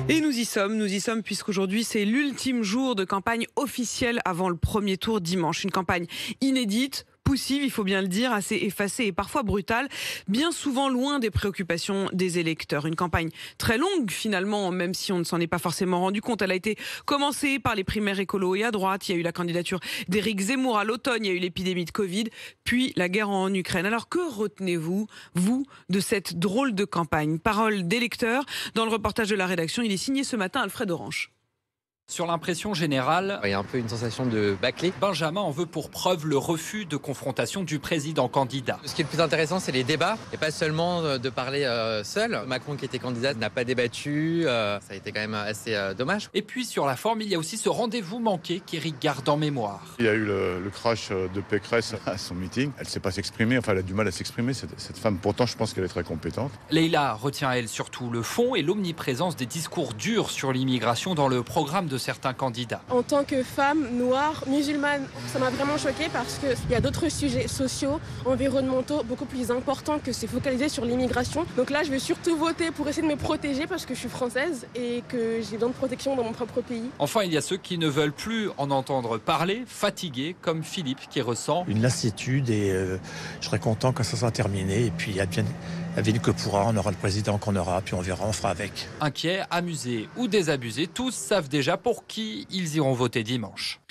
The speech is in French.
Et nous y sommes puisqu'aujourd'hui c'est l'ultime jour de campagne officielle avant le premier tour dimanche. Une campagne inédite, poussive, il faut bien le dire, assez effacée et parfois brutale, bien souvent loin des préoccupations des électeurs. Une campagne très longue finalement, même si on ne s'en est pas forcément rendu compte. Elle a été commencée par les primaires écolo et à droite, il y a eu la candidature d'Éric Zemmour à l'automne, il y a eu l'épidémie de Covid, puis la guerre en Ukraine. Alors que retenez-vous, vous, de cette drôle de campagne? Parole d'électeurs dans le reportage de la rédaction, il est signé ce matin Alfred Orange. Sur l'impression générale, il y a un peu une sensation de bâclé. Benjamin en veut pour preuve le refus de confrontation du président candidat. Ce qui est le plus intéressant, c'est les débats, et pas seulement de parler seul. Macron, qui était candidat, n'a pas débattu. Ça a été quand même assez dommage. Et puis sur la forme, il y a aussi ce rendez-vous manqué qu'Éric garde en mémoire. Il y a eu le crash de Pécresse à son meeting. Elle ne sait pas s'exprimer, elle a du mal à s'exprimer, cette femme. Pourtant, je pense qu'elle est très compétente. Leïla retient, elle, surtout le fond et l'omniprésence des discours durs sur l'immigration dans le programme de certains candidats. En tant que femme noire, musulmane, ça m'a vraiment choquée parce qu'il y a d'autres sujets sociaux, environnementaux, beaucoup plus importants que se focaliser sur l'immigration. Donc là, je vais surtout voter pour essayer de me protéger parce que je suis française et que j'ai besoin de protection dans mon propre pays. Enfin, il y a ceux qui ne veulent plus en entendre parler, fatigués, comme Philippe, qui ressent une lassitude et je serais content quand ça sera terminé. Et puis, advienne que pourra, on aura le président qu'on aura, puis on verra, on fera avec. Inquiets, amusés ou désabusés, tous savent déjà pour qui ils iront voter dimanche.